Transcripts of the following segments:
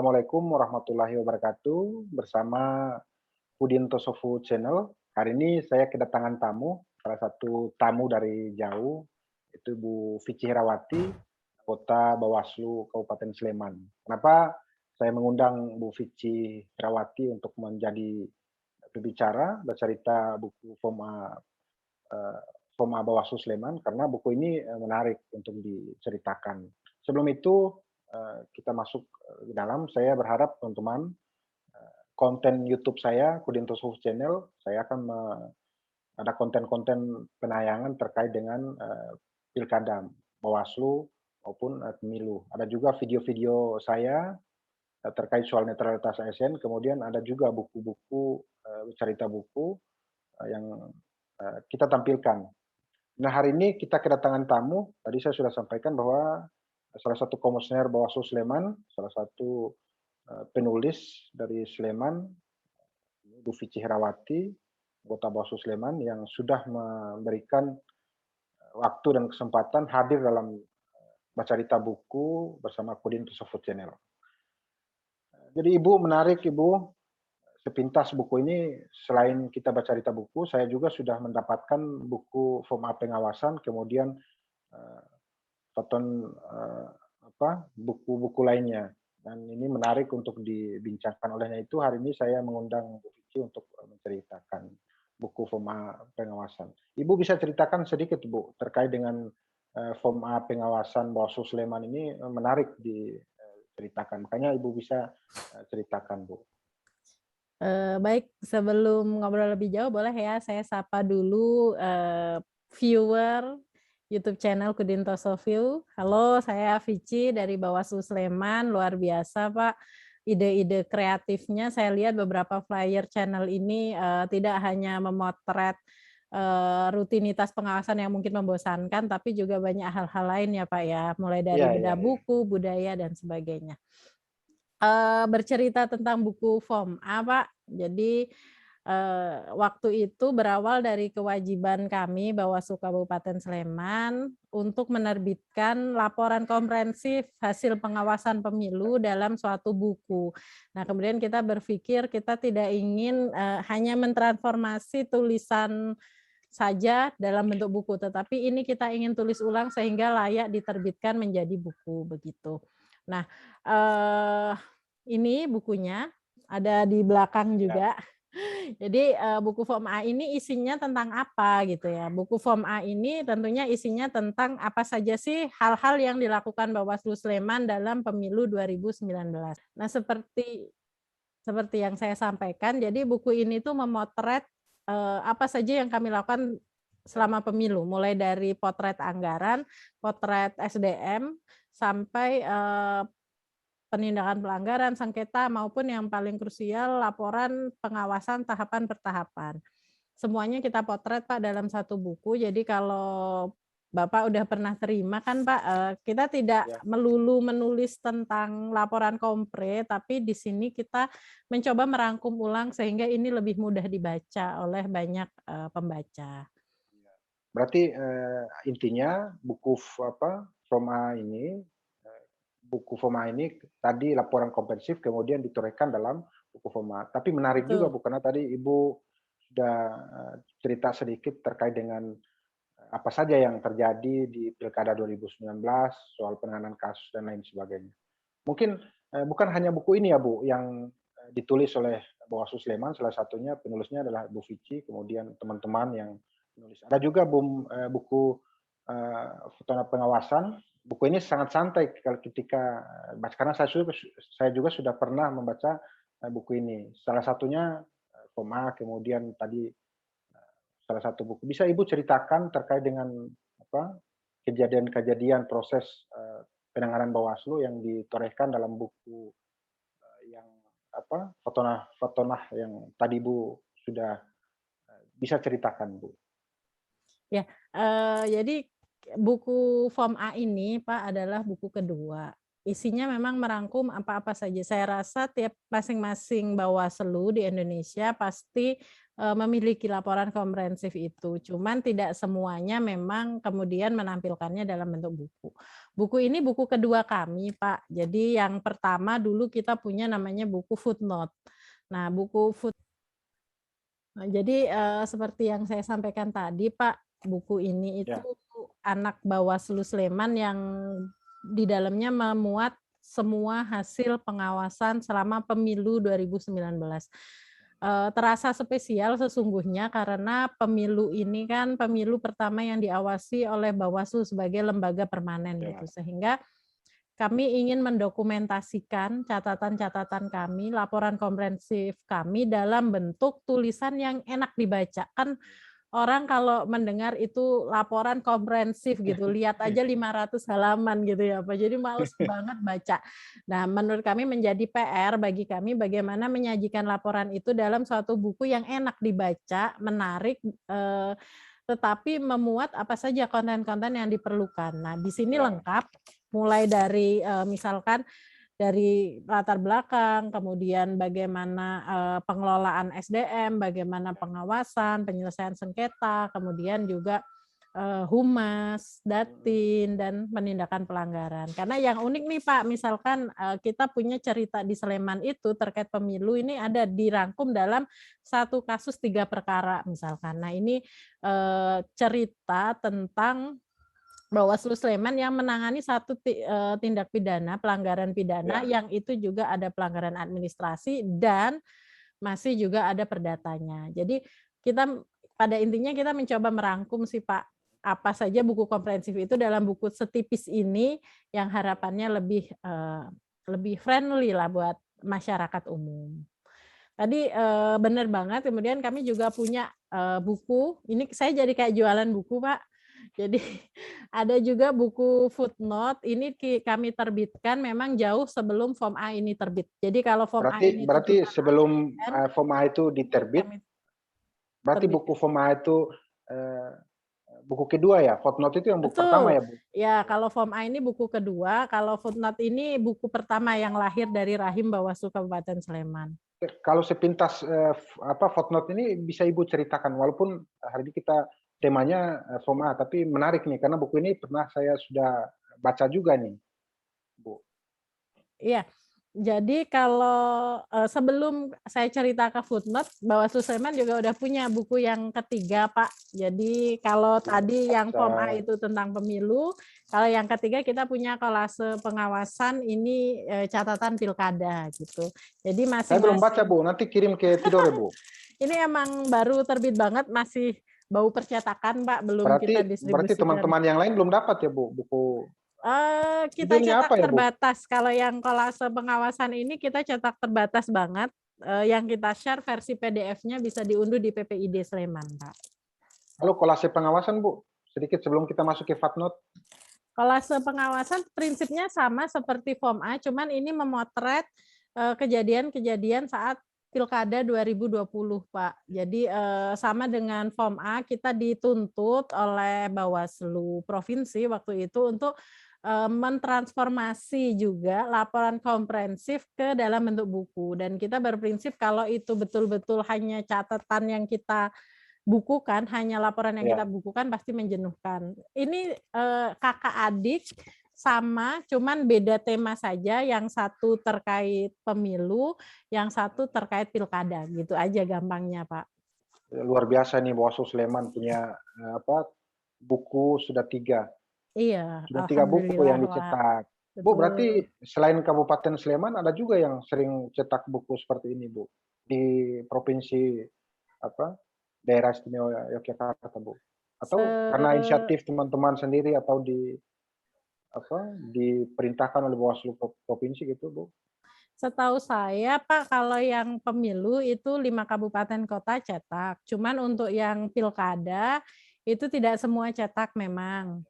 Assalamualaikum warahmatullahi wabarakatuh. Bersama Pudin Tosofu Channel. Hari ini saya kedatangan tamu, salah satu tamu dari jauh, itu Bu Vici Herawati, anggota Bawaslu Kabupaten Sleman. Kenapa saya mengundang Bu Vici Herawati untuk menjadi berbicara, bercerita buku FOMA Bawaslu Sleman, karena buku ini menarik untuk diceritakan. Sebelum itu, kita masuk ke dalam, saya berharap teman-teman konten YouTube saya, Kudin Tosofu Channel, saya akan ada konten-konten penayangan terkait dengan pilkada, Bawaslu maupun pemilu. Ada juga video-video saya terkait soal netralitas ASN, kemudian ada juga buku-buku, cerita buku yang kita tampilkan. Nah, hari ini kita kedatangan tamu, tadi saya sudah sampaikan bahwa salah satu komisioner Bawaslu Sleman, salah satu penulis dari Sleman, Bu Vici Herawati, anggota Bawaslu Sleman yang sudah memberikan waktu dan kesempatan hadir dalam bercerita buku bersama Kudin Tosofu Channel. Jadi Ibu menarik Ibu, sepintas buku ini selain kita bercerita buku, saya juga sudah mendapatkan buku FOMA pengawasan, kemudian buku-buku lainnya. Dan ini menarik untuk dibincangkan. Olehnya itu hari ini saya mengundang Bu Vici untuk menceritakan buku FOMA pengawasan. Ibu bisa ceritakan sedikit Bu terkait dengan FOMA pengawasan Bawaslu Sleman ini, menarik diceritakan. Makanya Ibu bisa ceritakan Bu. Baik, sebelum ngobrol lebih jauh boleh ya saya sapa dulu viewer YouTube channel Kudin Tosofu. Halo, saya Vici dari Bawaslu Sleman. Luar biasa Pak, ide-ide kreatifnya. Saya lihat beberapa flyer channel ini tidak hanya memotret rutinitas pengawasan yang mungkin membosankan, tapi juga banyak hal-hal lain ya Pak ya, mulai dari bedah buku, budaya dan sebagainya. Bercerita tentang buku FOMA Pak. Jadi waktu itu berawal dari kewajiban kami Bawaslu Kabupaten Sleman untuk menerbitkan laporan komprehensif hasil pengawasan pemilu dalam suatu buku. Nah, kemudian kita berpikir kita tidak ingin hanya mentransformasi tulisan saja dalam bentuk buku, tetapi ini kita ingin tulis ulang sehingga layak diterbitkan menjadi buku begitu. Nah, ini bukunya ada di belakang juga. Jadi buku FOMA ini isinya tentang apa gitu ya. Buku FOMA ini tentunya isinya tentang apa saja sih hal-hal yang dilakukan Bawaslu Sleman dalam pemilu 2019. Nah, seperti yang saya sampaikan, jadi buku ini tuh memotret apa saja yang kami lakukan selama pemilu, mulai dari potret anggaran, potret SDM, sampai penindakan pelanggaran, sengketa, maupun yang paling krusial laporan pengawasan tahapan per tahapan. Semuanya kita potret Pak dalam satu buku. Jadi kalau Bapak udah pernah terima kan Pak, kita tidak melulu menulis tentang laporan kompre, tapi di sini kita mencoba merangkum ulang sehingga ini lebih mudah dibaca oleh banyak pembaca. Berarti intinya buku FOMA ini, tadi laporan komprehensif kemudian ditorehkan dalam buku FOMA. Tapi menarik juga Bu, karena tadi Ibu sudah cerita sedikit terkait dengan apa saja yang terjadi di Pilkada 2019, soal penanganan kasus dan lain sebagainya. Mungkin bukan hanya buku ini ya Bu, yang ditulis oleh Bawaslu Sleman, salah satunya penulisnya adalah Bu Vici, kemudian teman-teman yang menulis. Ada juga buku FOMA pengawasan. Buku ini sangat santai ketika baca, karena saya juga sudah pernah membaca buku ini. Salah satunya FOMA, kemudian tadi salah satu buku. Bisa Ibu ceritakan terkait dengan kejadian-kejadian proses penanganan Bawaslu yang ditorehkan dalam buku yang FOMA yang tadi Bu sudah bisa ceritakan Bu. Ya, jadi buku FOMA ini Pak adalah buku kedua. Isinya memang merangkum apa-apa saja. Saya rasa tiap masing-masing Bawaslu di Indonesia pasti memiliki laporan komprehensif itu. Cuman tidak semuanya memang kemudian menampilkannya dalam bentuk buku. Buku ini buku kedua kami, Pak. Jadi yang pertama dulu kita punya namanya buku footnote. Nah, jadi seperti yang saya sampaikan tadi, Pak, buku ini itu Ya. anak Bawaslu Sleman yang di dalamnya memuat semua hasil pengawasan selama pemilu 2019. Terasa spesial sesungguhnya karena pemilu ini kan pemilu pertama yang diawasi oleh Bawaslu sebagai lembaga permanen gitu. Sehingga kami ingin mendokumentasikan catatan-catatan kami, laporan komprehensif kami dalam bentuk tulisan yang enak dibaca. Kan orang kalau mendengar itu laporan komprehensif gitu, lihat aja 500 halaman gitu ya Pak. Jadi males banget baca. Nah, menurut kami menjadi PR bagi kami bagaimana menyajikan laporan itu dalam suatu buku yang enak dibaca, menarik, tetapi memuat apa saja konten-konten yang diperlukan. Nah, di sini lengkap, mulai dari misalkan dari latar belakang, kemudian bagaimana pengelolaan SDM, bagaimana pengawasan, penyelesaian sengketa, kemudian juga humas, datin, dan penindakan pelanggaran. Karena yang unik nih Pak, misalkan kita punya cerita di Sleman itu terkait pemilu ini ada dirangkum dalam satu kasus 3 perkara misalkan. Nah ini cerita tentang Bawaslu Sleman yang menangani satu tindak pidana, pelanggaran pidana yang itu juga ada pelanggaran administrasi dan masih juga ada perdatanya. Jadi kita pada intinya kita mencoba merangkum sih Pak, apa saja buku komprehensif itu dalam buku setipis ini yang harapannya lebih friendly lah buat masyarakat umum. Tadi benar banget, kemudian kami juga punya buku, ini saya jadi kayak jualan buku Pak. Jadi ada juga buku footnote, ini kami terbitkan memang jauh sebelum Form A ini terbit. Jadi kalau Form A ini Berarti tuntutan sebelum ASN, Form A itu diterbit, kami berarti terbit. buku Form A itu buku kedua ya? Footnote itu yang buku pertama Betul. ya, Bu? Ya, kalau Form A ini buku kedua, kalau footnote ini buku pertama yang lahir dari rahim Bawaslu Kabupaten Sleman. Kalau sepintas footnote ini bisa Ibu ceritakan, walaupun hari ini kita temanya Form A, tapi menarik nih karena buku ini pernah saya sudah baca juga nih, Bu. Iya. Jadi kalau sebelum saya cerita ke footnote, Bawaslu Sleman juga udah punya buku yang ketiga, Pak. Jadi kalau tadi yang Form A itu tentang pemilu, kalau yang ketiga kita punya kolase pengawasan ini catatan pilkada gitu. Jadi Saya belum baca, masing-masing. Bu. Nanti kirim ke Tidore, Bu. Ini emang baru terbit banget, masih bau percetakan, Pak, belum kita Berarti distribusikan. teman-teman yang lain belum dapat ya, Bu, buku. Kita Judulnya cetak apa ya, Bu? terbatas. Kalau yang kolase pengawasan ini kita cetak terbatas banget. Yang kita share versi PDF-nya bisa diunduh di PPID Sleman, Pak. Lalu kolase pengawasan, Bu. Sedikit sebelum kita masuk ke footnote. Kolase pengawasan prinsipnya sama seperti Form A, cuman ini memotret kejadian-kejadian saat Pilkada 2020, Pak. Jadi sama dengan Form A, kita dituntut oleh Bawaslu Provinsi waktu itu untuk mentransformasi juga laporan komprehensif ke dalam bentuk buku. Dan kita berprinsip kalau itu betul-betul hanya catatan yang kita bukukan, hanya laporan yang kita bukukan pasti menjenuhkan. Ini kakak adik sama, cuman beda tema saja. Yang satu terkait pemilu, yang satu terkait pilkada. Gitu aja gampangnya, Pak. Luar biasa nih Bawaslu Sleman punya buku sudah 3. Iya, Sudah 3 buku alhamdulillah, yang Pak. dicetak. Bu, Betul. berarti selain Kabupaten Sleman ada juga yang sering cetak buku seperti ini, Bu. Di provinsi daerah istimewa Yogyakarta, Bu. Atau karena inisiatif teman-teman sendiri atau diperintahkan oleh Bawaslu provinsi gitu, Bu? Setahu saya, Pak, kalau yang pemilu itu 5 kabupaten kota cetak. Cuman untuk yang pilkada itu tidak semua cetak memang.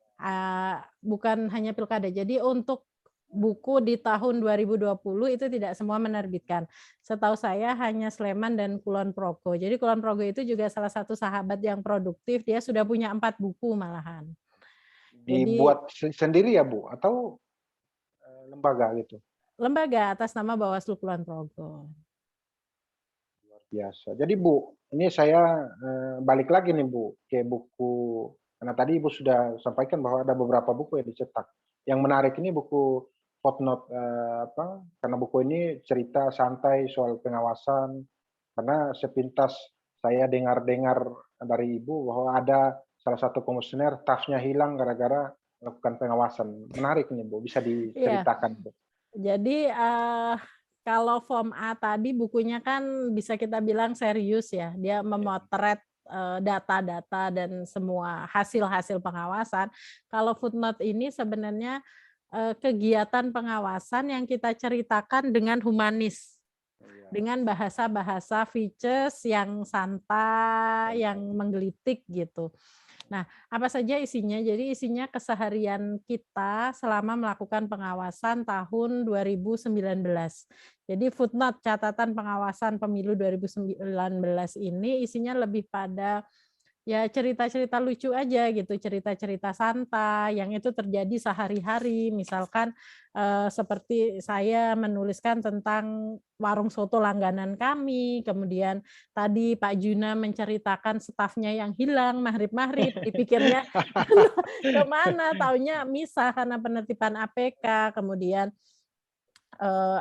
Bukan hanya pilkada. Jadi untuk buku di tahun 2020 itu tidak semua menerbitkan. Setahu saya hanya Sleman dan Kulon Progo. Jadi Kulon Progo itu juga salah satu sahabat yang produktif. Dia sudah punya 4 buku malahan. Dibuat sendiri ya, Bu? Atau lembaga gitu? Lembaga atas nama Bawaslu Kulon Progo. Luar biasa. Jadi Bu, ini saya balik lagi nih Bu ke buku, karena tadi Ibu sudah sampaikan bahwa ada beberapa buku yang dicetak. Yang menarik ini buku Footnote, karena buku ini cerita santai soal pengawasan, karena sepintas saya dengar-dengar dari Ibu bahwa ada salah satu komisioner tasnya hilang gara-gara melakukan pengawasan. Menarik nih Bu, bisa Iya. diceritakan Bu. Jadi kalau form A tadi bukunya kan bisa kita bilang serius ya, dia memotret data-data dan semua hasil-hasil pengawasan. Kalau footnote ini sebenarnya kegiatan pengawasan yang kita ceritakan dengan humanis, Iya, dengan bahasa-bahasa features yang santai, yang menggelitik gitu. Nah, apa saja isinya? Jadi isinya keseharian kita selama melakukan pengawasan tahun 2019. Jadi footnote catatan pengawasan pemilu 2019 ini isinya lebih pada ya cerita-cerita lucu aja gitu, cerita-cerita santai yang itu terjadi sehari-hari. Misalkan seperti saya menuliskan tentang warung soto langganan kami, kemudian tadi Pak Juna menceritakan stafnya yang hilang mahrib-mahrib, dipikirnya kemana, taunya misah karena penertiban APK, kemudian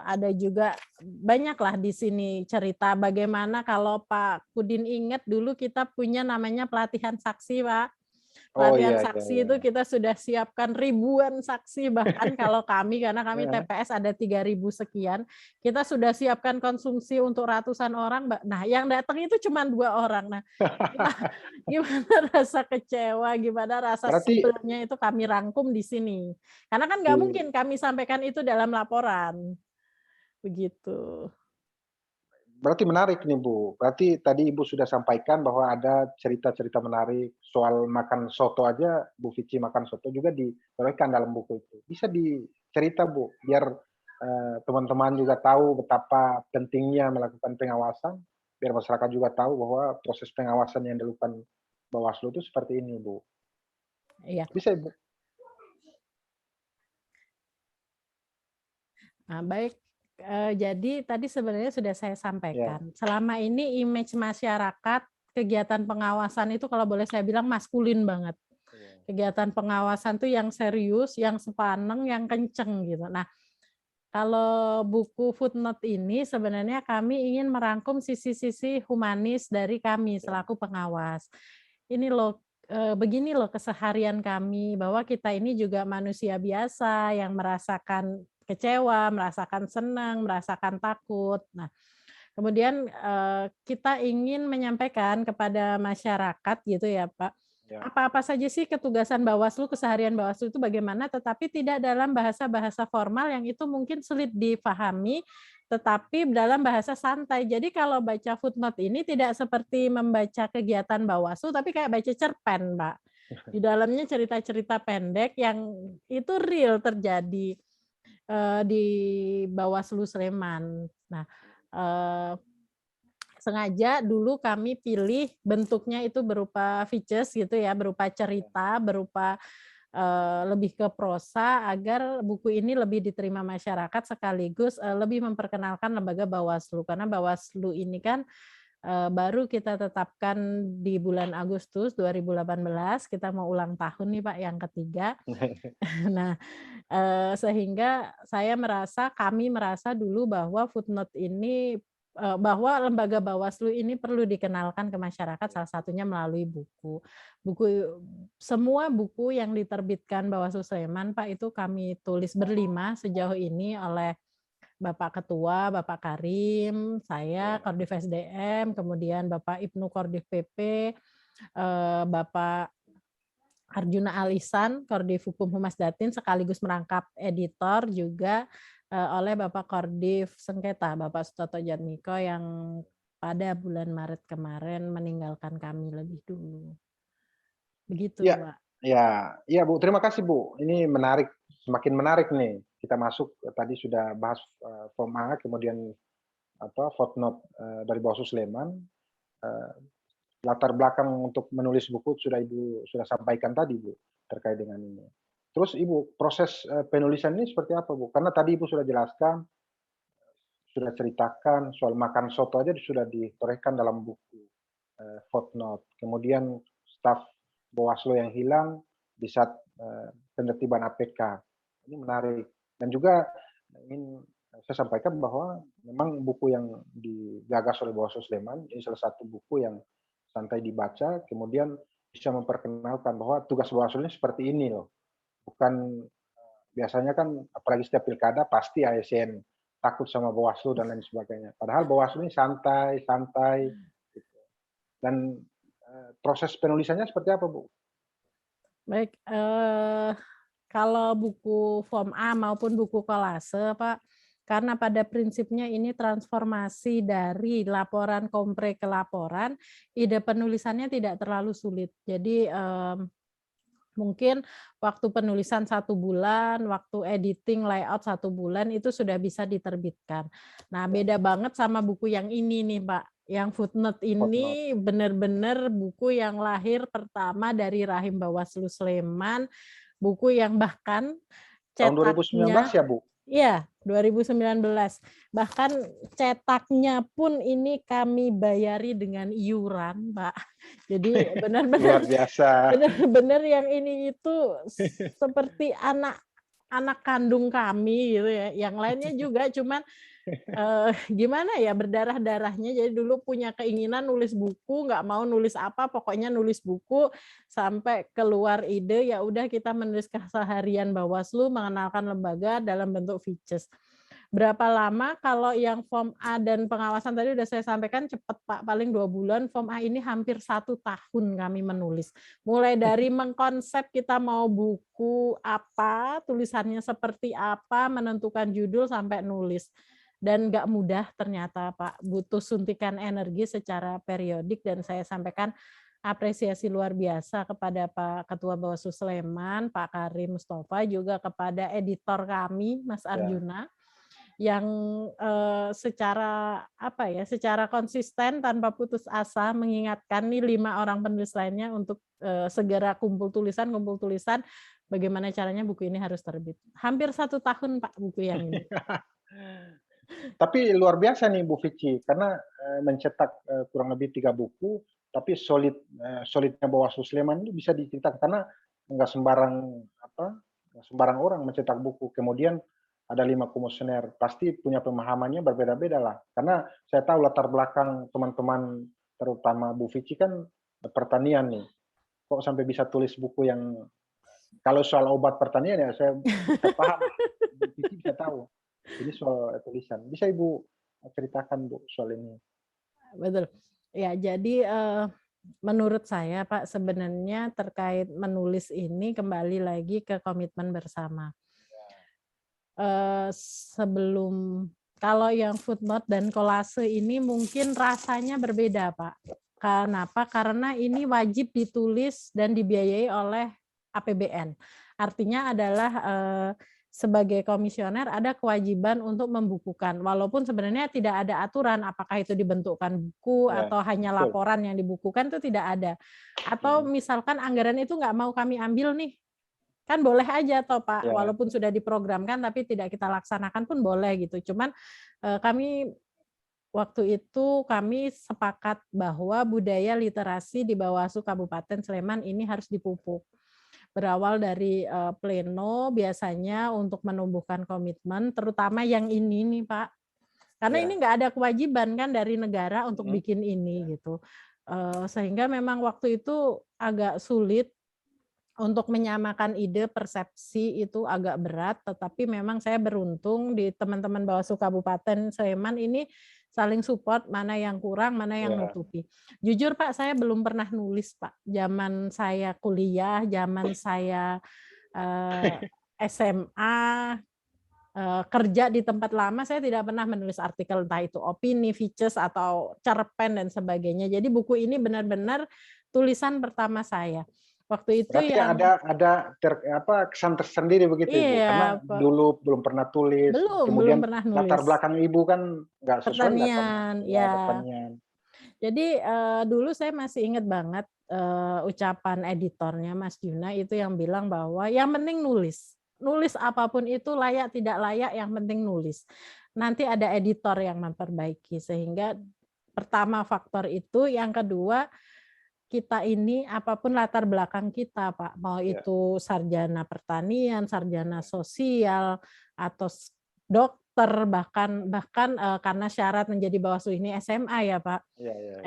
ada juga banyaklah di sini cerita bagaimana kalau Pak Kudin ingat dulu kita punya namanya pelatihan saksi, Pak. Oh, Pelatihan iya iya saksi iya. itu kita sudah siapkan ribuan saksi, bahkan kalau kami, karena kami Heeh. TPS ada 3.000 sekian, kita sudah siapkan konsumsi untuk ratusan orang, Mbak. Nah, yang datang itu cuma 2 orang. Nah, gimana gimana rasa kecewa, gimana rasa Berarti sebelnya itu kami rangkum di sini. Karena kan nggak di mungkin kami sampaikan itu dalam laporan. Begitu. berarti menarik nih, Bu. Berarti tadi Ibu sudah sampaikan bahwa ada cerita-cerita menarik soal makan soto aja, Bu Vici makan soto juga ditorehkan dalam buku itu. Bisa dicerita, Bu, biar teman-teman juga tahu betapa pentingnya melakukan pengawasan, biar masyarakat juga tahu bahwa proses pengawasan yang dilakukan Bawaslu itu seperti ini, Bu. Iya. Bisa, Ibu? Nah, baik, jadi tadi sebenarnya sudah saya Ya. sampaikan, selama ini image masyarakat, kegiatan pengawasan itu kalau boleh saya bilang maskulin banget. Iya. Kegiatan pengawasan tuh yang serius, yang sepaneng, yang kenceng gitu. Nah, kalau buku footnote ini sebenarnya kami ingin merangkum sisi-sisi humanis dari kami Ya. selaku pengawas. Ini loh, begini loh keseharian kami, bahwa kita ini juga manusia biasa yang merasakan kecewa, merasakan senang, merasakan takut. Nah, kemudian kita ingin menyampaikan kepada masyarakat gitu ya Pak, Ya. apa-apa saja sih ketugasan Bawaslu, keseharian Bawaslu itu bagaimana, tetapi tidak dalam bahasa-bahasa formal yang itu mungkin sulit difahami, tetapi dalam bahasa santai. Jadi kalau baca footnote ini tidak seperti membaca kegiatan Bawaslu, tapi kayak baca cerpen, Mbak. Di dalamnya cerita-cerita pendek yang itu real terjadi di Bawaslu Sleman. Nah, eee sengaja dulu kami pilih bentuknya itu berupa features gitu ya, berupa cerita, berupa lebih ke prosa agar buku ini lebih diterima masyarakat sekaligus lebih memperkenalkan lembaga Bawaslu. Karena Bawaslu ini kan baru kita tetapkan di bulan Agustus 2018, kita mau ulang tahun nih Pak yang ketiga. Nah, sehingga kami merasa dulu bahwa footnote ini, bahwa lembaga Bawaslu ini perlu dikenalkan ke masyarakat, salah satunya melalui buku. Buku semua buku yang diterbitkan Bawaslu Sleman, Pak, itu kami tulis berlima sejauh ini oleh Bapak Ketua, Bapak Karim, saya Ya. Kordif SDM, kemudian Bapak Ibnu Kordif PP, Bapak Arjuna Alisan, Kordif Hukum Humas Datin, sekaligus merangkap editor juga oleh Bapak Kordif Sengketa, Bapak Sutoto Jatmiko yang pada bulan Maret kemarin meninggalkan kami lebih dulu. Begitu, Iya, Pak. iya, iya Bu, terima kasih Bu. Ini menarik, semakin menarik nih. Kita masuk tadi sudah bahas form A, kemudian footnote dari Bawaslu Sleman. Eh, Latar belakang untuk menulis buku sudah Ibu sudah sampaikan tadi Bu terkait dengan ini. Terus Ibu proses penulisan ini seperti apa Bu? Karena tadi Ibu sudah jelaskan sudah ceritakan soal makan soto aja sudah ditorehkan dalam buku footnote. Kemudian staf Bawaslu yang hilang di saat penertiban APK. Ini menarik. Dan juga ingin saya sampaikan bahwa memang buku yang digagas oleh Bawaslu Sleman ini salah satu buku yang santai dibaca, kemudian bisa memperkenalkan bahwa tugas Bawaslu ini seperti ini loh. Bukan biasanya kan apalagi setiap pilkada pasti ASN takut sama Bawaslu dan lain sebagainya. Padahal Bawaslu ini santai gitu. Dan proses penulisannya seperti apa, Bu? Baik, kalau buku form A maupun buku kolase, Pak, karena pada prinsipnya ini transformasi dari laporan kompre ke laporan, ide penulisannya tidak terlalu sulit. Jadi mungkin waktu penulisan 1 bulan, waktu editing layout 1 bulan itu sudah bisa diterbitkan. Nah, beda banget sama buku yang ini nih, Pak. Yang footnote ini benar-benar buku yang lahir pertama dari rahim Bawaslu Sleman, buku yang bahkan Tahun 2019 ya, Bu? Iya, 2019. Bahkan cetaknya pun ini kami bayari dengan iuran, Pak. Jadi benar-benar luar biasa. Benar-benar yang ini itu seperti anak kandung kami gitu ya. Yang lainnya juga cuman gimana ya, berdarah-darahnya. Jadi dulu punya keinginan nulis buku, nggak mau nulis apa, pokoknya nulis buku sampai keluar ide, ya udah kita menulis keseharian Bawaslu, mengenalkan lembaga dalam bentuk features. Berapa lama? Kalau yang form A dan pengawasan tadi udah saya sampaikan cepat, Pak, paling 2 bulan. Form A ini hampir 1 tahun kami menulis. Mulai dari mengkonsep kita mau buku apa, tulisannya seperti apa, menentukan judul sampai nulis. Dan nggak mudah ternyata, Pak, butuh suntikan energi secara periodik, dan saya sampaikan apresiasi luar biasa kepada Pak Ketua Bawaslu Sleman, Pak Karim Mustafa, juga kepada editor kami, Mas Arjuna, yang secara secara konsisten tanpa putus asa mengingatkan nih 5 orang penulis lainnya untuk segera kumpul tulisan, bagaimana caranya buku ini harus terbit. Hampir 1 tahun, Pak, buku yang ini. Tapi luar biasa nih Bu Vici, karena mencetak kurang lebih 3 buku, tapi solidnya Bawaslu Sleman ini bisa diceritakan karena nggak sembarang orang mencetak buku. Kemudian ada 5 komisioner, pasti punya pemahamannya berbeda-beda lah. Karena saya tahu latar belakang teman-teman, terutama Bu Vici kan pertanian nih. Kok sampai bisa tulis buku yang, kalau soal obat pertanian ya saya bisa paham, Bu Vici bisa tahu. Ini soal tulisan. Bisa Ibu ceritakan, Bu, soal ini? Betul. Ya, jadi menurut saya, Pak, sebenarnya terkait menulis ini kembali lagi ke komitmen bersama. Sebelum, kalau yang footnote dan kolase ini mungkin rasanya berbeda, Pak. Kenapa? Karena ini wajib ditulis dan dibiayai oleh APBN. Artinya adalah sebagai komisioner ada kewajiban untuk membukukan, walaupun sebenarnya tidak ada aturan apakah itu dibentukkan buku atau hanya laporan yang dibukukan, itu tidak ada. Atau misalkan anggaran itu nggak mau kami ambil nih, kan boleh aja toh, Pak, walaupun sudah diprogramkan tapi tidak kita laksanakan pun boleh gitu. Cuman kami waktu itu kami sepakat bahwa budaya literasi di Bawaslu Kabupaten Sleman ini harus dipupuk. Berawal dari pleno biasanya untuk menumbuhkan komitmen, terutama yang ini nih, Pak. Karena ini nggak ada kewajiban kan dari negara untuk bikin ini gitu. Sehingga memang waktu itu agak sulit untuk menyamakan ide, persepsi itu agak berat, tetapi memang saya beruntung di teman-teman Bawaslu Kabupaten Sleman ini saling support, mana yang kurang, mana yang nutupi. Jujur, Pak, saya belum pernah nulis, Pak. Zaman saya kuliah, zaman saya SMA, kerja di tempat lama, saya tidak pernah menulis artikel, entah itu opini, features, atau cerpen, dan sebagainya. Jadi buku ini benar-benar tulisan pertama saya. Waktu itu berarti yang ada kesan tersendiri begitu, Ibu, karena dulu belum pernah tulis, kemudian belum pernah nulis. Latar belakang Ibu kan nggak sesuai pertanian, ya. Pertanian. Jadi dulu saya masih ingat banget ucapan editornya Mas Juna itu yang bilang bahwa yang penting nulis apapun itu, layak tidak layak, yang penting nulis. nanti ada editor yang memperbaiki. Sehingga pertama faktor itu, yang kedua kita ini apapun latar belakang kita, Pak, mau itu sarjana pertanian, sarjana sosial, atau dokter, bahkan karena syarat menjadi Bawaslu ini SMA ya, Pak.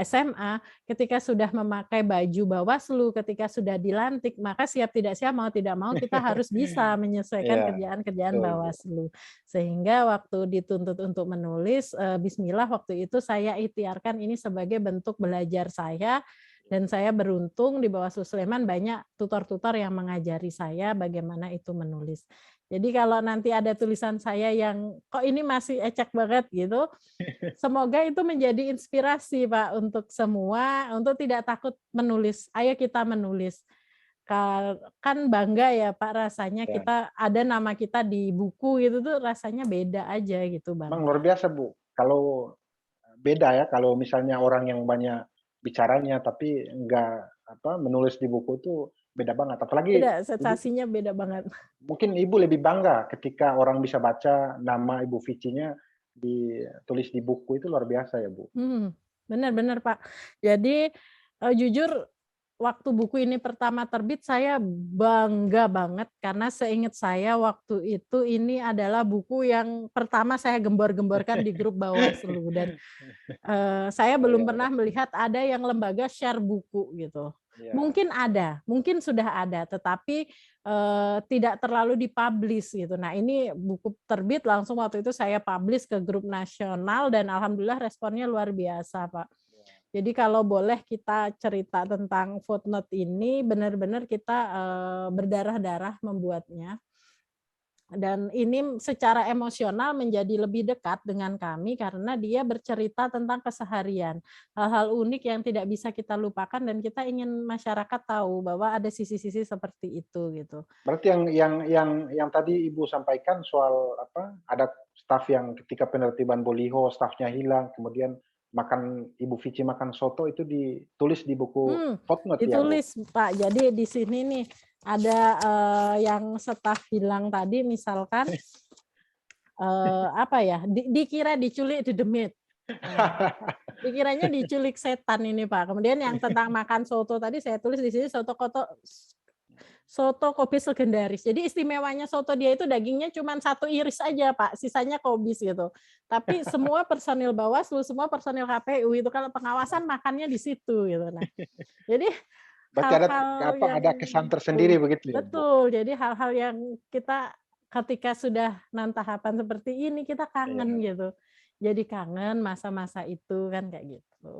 SMA, ketika sudah memakai baju Bawaslu, ketika sudah dilantik, maka siap tidak siap, mau tidak mau kita harus bisa menyesuaikan kerjaan-kerjaan Bawaslu. Sehingga waktu dituntut untuk menulis, bismillah waktu itu saya ikhtiarkan ini sebagai bentuk belajar saya. Dan saya beruntung di Bawaslu Sleman banyak tutor-tutor yang mengajari saya bagaimana itu menulis. Jadi kalau nanti ada tulisan saya yang kok ini masih ecek banget gitu, semoga itu menjadi inspirasi, Pak, untuk semua, untuk tidak takut menulis. Ayo kita menulis. Kan bangga ya, Pak, rasanya kita ada nama kita di buku gitu tuh rasanya beda aja gitu, Bang. Memang luar biasa, Bu. Kalau beda ya, kalau misalnya orang yang banyak bicaranya tapi enggak menulis di buku itu beda banget. Apalagi beda, sensasinya beda banget. Mungkin Ibu lebih bangga ketika orang bisa baca nama Ibu Vici-nya ditulis di buku, itu luar biasa ya, Bu. Benar-benar, Pak. Jadi jujur waktu buku ini pertama terbit saya bangga banget karena seingat saya waktu itu ini adalah buku yang pertama saya gembor-gemborkan di grup Bawaslu, dan saya belum pernah melihat ada yang lembaga share buku gitu. Mungkin ada, mungkin sudah ada, tetapi tidak terlalu dipublish gitu. Nah, ini buku terbit langsung waktu itu saya publish ke grup nasional dan alhamdulillah responnya luar biasa, Pak. Jadi kalau boleh kita cerita tentang footnote ini, benar-benar kita berdarah-darah membuatnya. Dan ini secara emosional menjadi lebih dekat dengan kami karena dia bercerita tentang keseharian. Hal-hal unik yang tidak bisa kita lupakan dan kita ingin masyarakat tahu bahwa ada sisi-sisi seperti itu gitu. Berarti yang tadi Ibu sampaikan soal ada staf yang ketika penertiban Boliho stafnya hilang, kemudian Ibu Vici makan soto, itu ditulis di buku footnote ditulis, ya, Bu? Pak. Jadi di sini nih ada yang staf bilang tadi misalkan dikira diculik di demit. Dikiranya diculik setan ini, Pak. Kemudian yang tentang makan soto tadi saya tulis di sini soto kobis legendaris. Jadi istimewanya soto dia itu dagingnya cuma satu iris aja, Pak. Sisanya kobis gitu. Tapi semua personil Bawaslu, semua personil KPU itu kalau pengawasan makannya di situ gitu. Nah, jadi berarti ada kesan tersendiri begitu ya, Bu? Betul. Jadi hal-hal yang kita ketika sudah tahapan seperti ini kita kangen gitu. Jadi kangen masa-masa itu kan kayak gitu.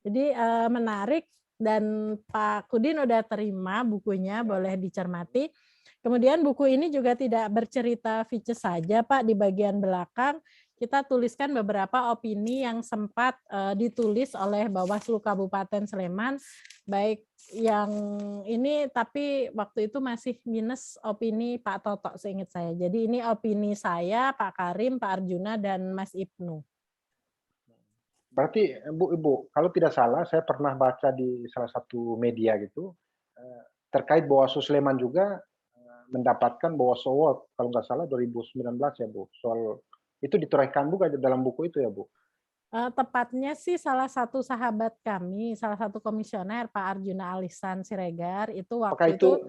Jadi menarik. Dan Pak Kudin udah terima bukunya, boleh dicermati. Kemudian buku ini juga tidak bercerita Vici saja, Pak. Di bagian belakang kita tuliskan beberapa opini yang sempat ditulis oleh Bawaslu Kabupaten Sleman, baik yang ini tapi waktu itu masih minus opini Pak Toto seingat saya. Jadi ini opini saya, Pak Karim, Pak Arjuna, dan Mas Ibnu. Berarti Ibu, kalau tidak salah saya pernah baca di salah satu media gitu, terkait Bawaslu Sleman juga mendapatkan Bawaslu Award, kalau nggak salah 2019 ya, Bu. Soal itu ditorehkan bukan dalam buku itu ya, Bu? Tepatnya sih salah satu sahabat kami, salah satu komisioner Pak Arjuna Alisan Siregar itu waktu Apakah itu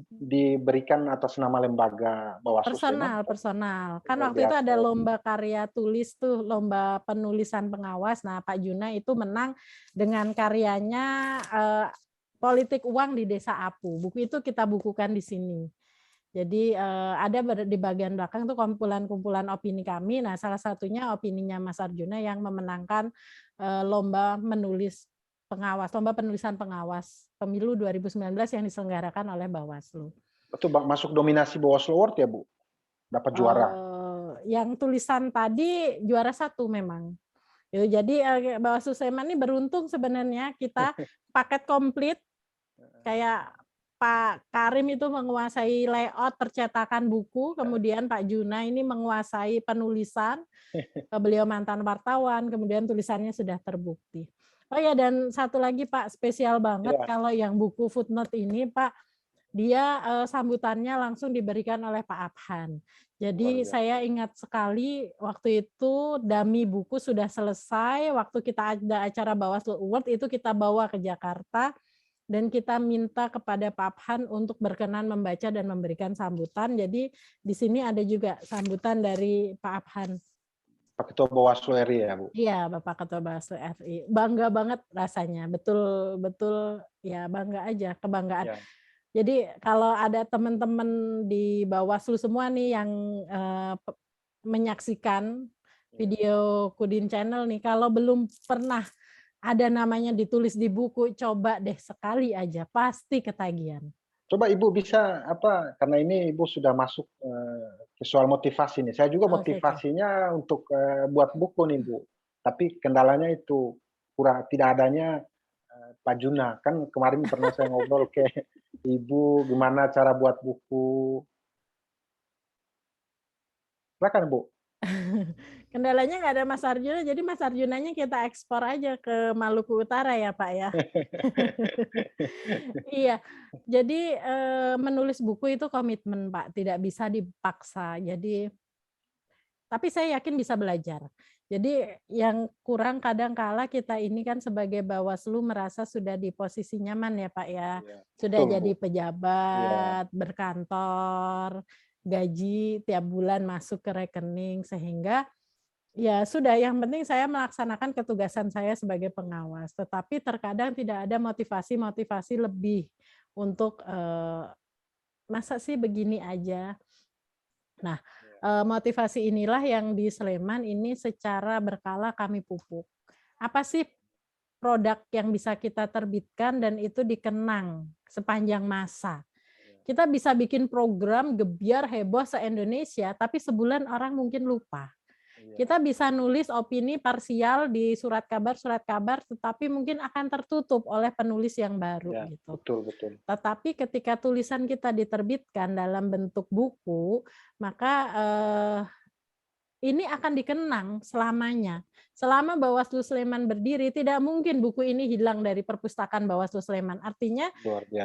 diberikan atas nama lembaga Bawaslu Sleman? Personal. Kan waktu itu ada lomba karya tulis tuh, lomba penulisan pengawas. Nah, Pak Juna itu menang dengan karyanya Politik Uang di Desa Apu. Buku itu kita bukukan di sini. Jadi ada di bagian belakang itu kumpulan-kumpulan opini kami. Nah, salah satunya opininya Mas Arjuna yang memenangkan lomba menulis pengawas, lomba penulisan pengawas pemilu 2019 yang diselenggarakan oleh Bawaslu. Itu masuk dominasi Bawaslu Award ya, Bu? Dapat juara? Yang tulisan tadi juara 1 memang. Jadi Bawaslu Sleman ini beruntung sebenarnya, kita paket komplit kayak Pak Karim itu menguasai layout percetakan buku, kemudian Pak Juna ini menguasai penulisan, beliau mantan wartawan, kemudian tulisannya sudah terbukti. Oh ya, dan satu lagi Pak, spesial banget kalau yang buku footnote ini Pak, dia sambutannya langsung diberikan oleh Pak Abhan. Jadi saya ingat sekali waktu itu dummy buku sudah selesai, waktu kita ada acara Bawaslu Award itu kita bawa ke Jakarta dan kita minta kepada Pak Abhan untuk berkenan membaca dan memberikan sambutan. Jadi di sini ada juga sambutan dari Pak Abhan. Pak Ketua Bawaslu RI ya, Bu? Iya, Bapak Ketua Bawaslu RI. Bangga banget rasanya, betul-betul ya bangga aja, kebanggaan. Ya. Jadi kalau ada teman-teman di Bawaslu semua nih yang menyaksikan video Kudin Channel nih, kalau belum pernah ada namanya ditulis di buku, coba deh sekali aja, pasti ketagihan. Coba Ibu bisa karena ini Ibu sudah masuk ke soal motivasi nih. Saya juga motivasinya untuk buat buku nih Bu. Tapi kendalanya itu tidak adanya Pak Juna. Kan kemarin pernah saya ngobrol ke Ibu gimana cara buat buku. Silakan Bu. Kendalanya nggak ada Mas Arjuna, jadi Mas Arjunanya kita ekspor aja ke Maluku Utara ya Pak ya. Iya, jadi menulis buku itu komitmen Pak, tidak bisa dipaksa. Jadi, tapi saya yakin bisa belajar. Jadi yang kurang kadang kala kita ini kan sebagai Bawaslu merasa sudah di posisi nyaman ya Pak ya. Sudah jadi pejabat, berkantor, gaji tiap bulan masuk ke rekening, sehingga ya sudah, yang penting saya melaksanakan ketugasan saya sebagai pengawas. Tetapi terkadang tidak ada motivasi-motivasi lebih untuk masa sih begini aja. Nah, motivasi inilah yang di Sleman ini secara berkala kami pupuk. Apa sih produk yang bisa kita terbitkan dan itu dikenang sepanjang masa? Kita bisa bikin program gebiar heboh se-Indonesia, tapi sebulan orang mungkin lupa. Kita bisa nulis opini parsial di surat kabar, tetapi mungkin akan tertutup oleh penulis yang baru gitu. Betul. Tetapi ketika tulisan kita diterbitkan dalam bentuk buku, maka ini akan dikenang selamanya. Selama Bawaslu Sleman berdiri, tidak mungkin buku ini hilang dari perpustakaan Bawaslu Sleman. Artinya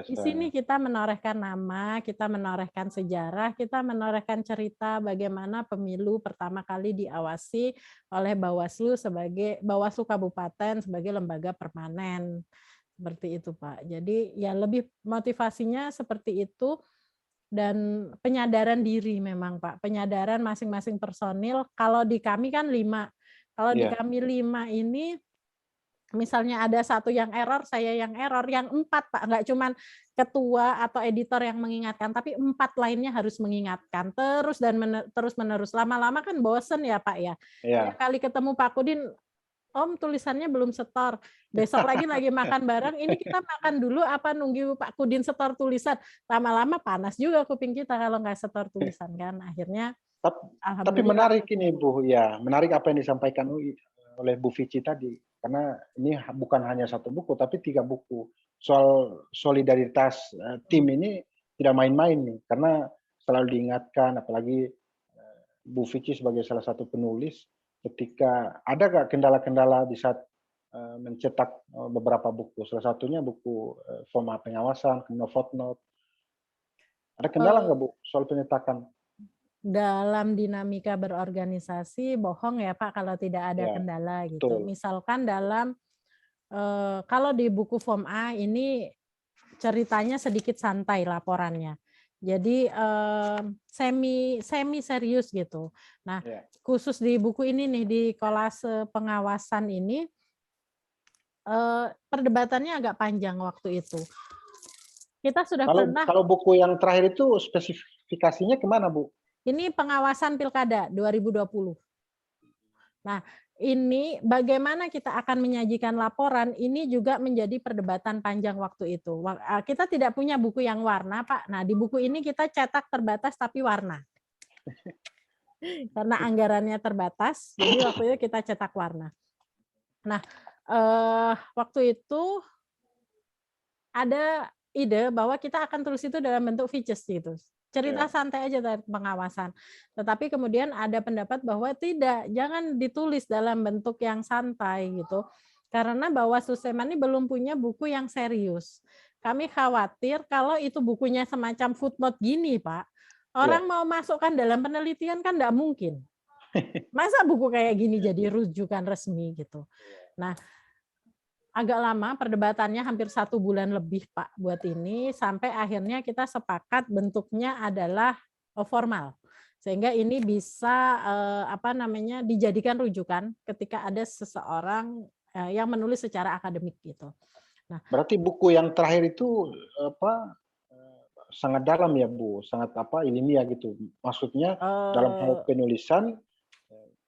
di sini kita menorehkan nama, kita menorehkan sejarah, kita menorehkan cerita bagaimana pemilu pertama kali diawasi oleh Bawaslu sebagai Bawaslu Kabupaten sebagai lembaga permanen. Seperti itu, Pak. Jadi ya lebih motivasinya seperti itu. Dan penyadaran diri memang Pak, penyadaran masing-masing personil. Kalau di kami kan 5, kalau di kami 5 ini misalnya ada satu yang error, saya yang error, yang 4 Pak, nggak cuman ketua atau editor yang mengingatkan, tapi 4 lainnya harus mengingatkan terus dan terus menerus. Lama-lama kan bosen ya Pak ya. Tiap kali ketemu Pak Kudin, Om tulisannya belum setor, besok lagi makan bareng, ini kita makan dulu apa nunggu Pak Kudin setor tulisan. Lama-lama panas juga kuping kita kalau nggak setor tulisan kan. Akhirnya tapi menarik ini Bu, ya menarik apa yang disampaikan oleh Bu Vici tadi. Karena ini bukan hanya satu buku, tapi 3 buku. Soal solidaritas tim ini tidak main-main nih, karena selalu diingatkan, apalagi Bu Vici sebagai salah satu penulis, ketika ada nggak kendala-kendala di saat mencetak beberapa buku, salah satunya buku format pengawasan, kemudian footnote. Ada kendala nggak Bu soal penyetakan? Dalam dinamika berorganisasi, bohong ya Pak kalau tidak ada kendala gitu. Betul. Misalkan dalam, kalau di buku Form A ini ceritanya sedikit santai laporannya. Jadi semi serius gitu. Nah, khusus di buku ini nih, di kolase pengawasan ini, perdebatannya agak panjang waktu itu. Kita sudah pernah. Kalau buku yang terakhir itu spesifikasinya kemana Bu? Ini pengawasan Pilkada 2020. Nah, ini bagaimana kita akan menyajikan laporan, ini juga menjadi perdebatan panjang waktu itu. Kita tidak punya buku yang warna, Pak. Nah, di buku ini kita cetak terbatas tapi warna. Karena anggarannya terbatas, jadi waktu itu kita cetak warna. Nah, waktu itu ada ide bahwa kita akan tulis itu dalam bentuk features gitu. Cerita santai aja dari pengawasan. Tetapi kemudian ada pendapat bahwa tidak, jangan ditulis dalam bentuk yang santai gitu. Karena Bawaslu Sleman ini belum punya buku yang serius. kami khawatir kalau itu bukunya semacam footnote gini, Pak. Orang mau masukkan dalam penelitian kan nggak mungkin. Masa buku kayak gini jadi rujukan resmi gitu. Nah, agak lama perdebatannya, hampir 1 bulan lebih Pak buat ini, sampai akhirnya kita sepakat bentuknya adalah formal. Sehingga ini bisa dijadikan rujukan ketika ada seseorang yang menulis secara akademik gitu. Nah, berarti buku yang terakhir itu sangat dalam ya Bu, sangat ilmiah gitu. Maksudnya dalam hal penulisan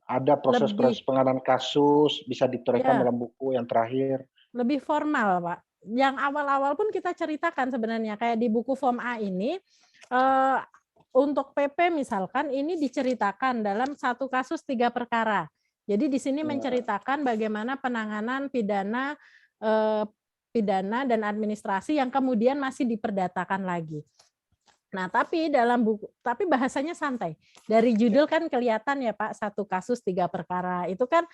ada proses-proses pengadaan kasus bisa ditorehkan dalam buku yang terakhir. Lebih formal, Pak. Yang awal-awal pun kita ceritakan sebenarnya, kayak di buku Form A ini, untuk PP misalkan ini diceritakan dalam 1 kasus 3 perkara. Jadi di sini menceritakan bagaimana penanganan pidana dan administrasi yang kemudian masih diperdatakan lagi. Nah, tapi bahasanya santai. Dari judul kan kelihatan ya Pak, 1 kasus 3 perkara. Itu kan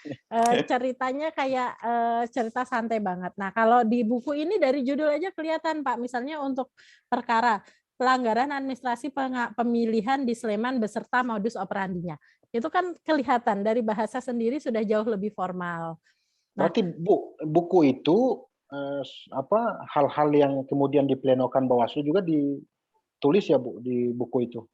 ceritanya kayak cerita santai banget. Nah, kalau di buku ini dari judul aja kelihatan Pak, misalnya untuk perkara pelanggaran administrasi pemilihan di Sleman beserta modus operandinya. Itu kan kelihatan dari bahasa sendiri sudah jauh lebih formal. Berarti buku itu hal-hal yang kemudian diplenokan Bawaslu juga tulis ya Bu di buku itu.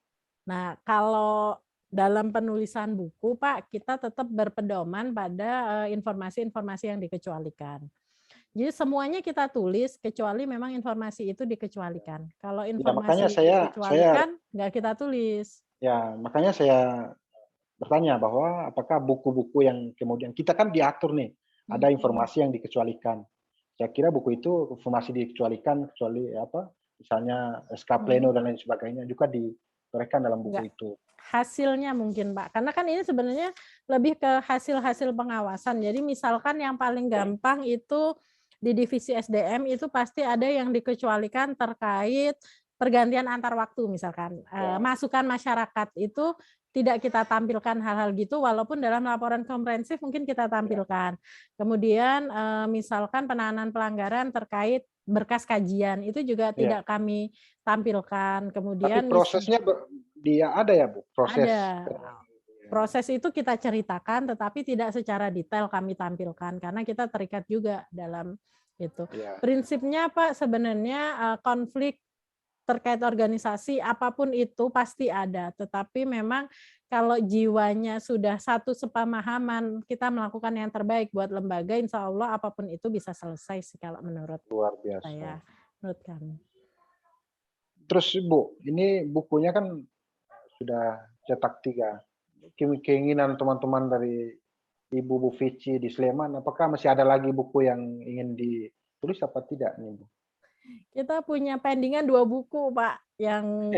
Nah, kalau dalam penulisan buku Pak, kita tetap berpedoman pada informasi-informasi yang dikecualikan. Jadi semuanya kita tulis kecuali memang informasi itu dikecualikan. Kalau informasi dikecualikan nggak kita tulis. Ya, makanya saya bertanya bahwa apakah buku-buku yang kemudian kita kan diatur nih, ada informasi yang dikecualikan. Saya kira buku itu informasi dikecualikan kecuali misalnya SK Pleno dan lain sebagainya juga ditorehkan dalam buku itu. Hasilnya mungkin Pak, karena kan ini sebenarnya lebih ke hasil-hasil pengawasan. Jadi misalkan yang paling gampang itu di divisi SDM itu pasti ada yang dikecualikan terkait pergantian antar waktu misalkan. Masukan masyarakat itu tidak kita tampilkan hal-hal gitu, walaupun dalam laporan komprehensif mungkin kita tampilkan. Kemudian misalkan penanganan pelanggaran terkait berkas kajian itu juga tidak kami tampilkan. Kemudian tapi prosesnya dia ada ya Bu? Proses itu kita ceritakan, tetapi tidak secara detail kami tampilkan karena kita terikat juga dalam itu. Prinsipnya Pak, sebenarnya konflik terkait organisasi apapun itu pasti ada, tetapi memang kalau jiwanya sudah satu sepemahaman, kita melakukan yang terbaik buat lembaga, insya Allah apapun itu bisa selesai sih kalau menurut luar biasa. saya, menurut kami. Terus Bu, ini bukunya kan sudah cetak 3. Keinginan teman-teman dari Ibu Bu Vici di Sleman, apakah masih ada lagi buku yang ingin ditulis apa tidak nih Bu? Kita punya pendingan 2 buku Pak yang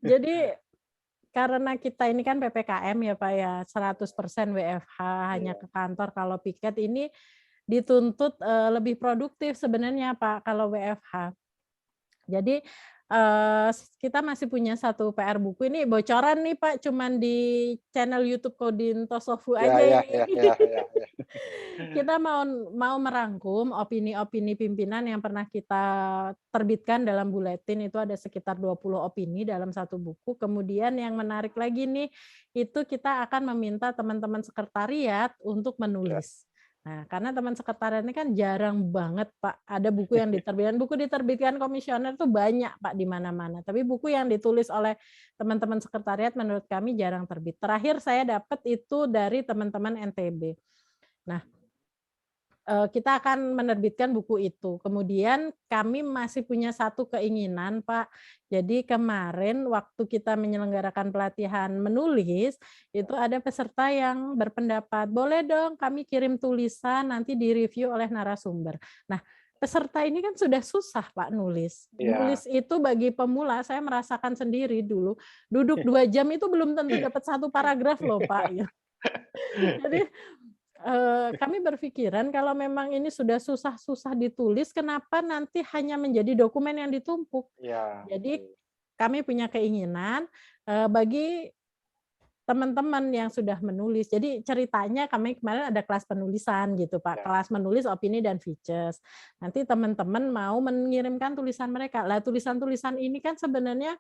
jadi karena kita ini kan PPKM ya Pak ya, 100% WFH, hanya ke kantor. Kalau piket ini dituntut lebih produktif sebenarnya Pak kalau WFH. Jadi kita masih punya 1 PR buku, ini bocoran nih Pak, cuman di channel YouTube Kodin Tosofu aja ini. Kita mau merangkum opini-opini pimpinan yang pernah kita terbitkan dalam buletin, itu ada sekitar 20 opini dalam 1 buku. Kemudian yang menarik lagi nih, itu kita akan meminta teman-teman sekretariat untuk menulis. Nah, karena teman sekretariat ini kan jarang banget Pak ada buku yang diterbitkan. Buku diterbitkan komisioner tuh banyak Pak di mana-mana. Tapi buku yang ditulis oleh teman-teman sekretariat menurut kami jarang terbit. Terakhir saya dapat itu dari teman-teman NTB. Nah, kita akan menerbitkan buku itu. Kemudian kami masih punya 1 keinginan, Pak. Jadi kemarin waktu kita menyelenggarakan pelatihan menulis, itu ada peserta yang berpendapat, boleh dong kami kirim tulisan nanti direview oleh narasumber. Nah, peserta ini kan sudah susah Pak nulis. Nulis itu bagi pemula, saya merasakan sendiri dulu. Duduk 2 jam itu belum tentu dapat 1 paragraf loh Pak. Jadi kami berpikiran kalau memang ini sudah susah-susah ditulis, kenapa nanti hanya menjadi dokumen yang ditumpuk. Jadi kami punya keinginan bagi teman-teman yang sudah menulis. Jadi ceritanya kami kemarin ada kelas penulisan gitu Pak, Ya. kelas menulis opini dan features. Nanti teman-teman mau mengirimkan tulisan mereka. Lah tulisan-tulisan ini kan sebenarnya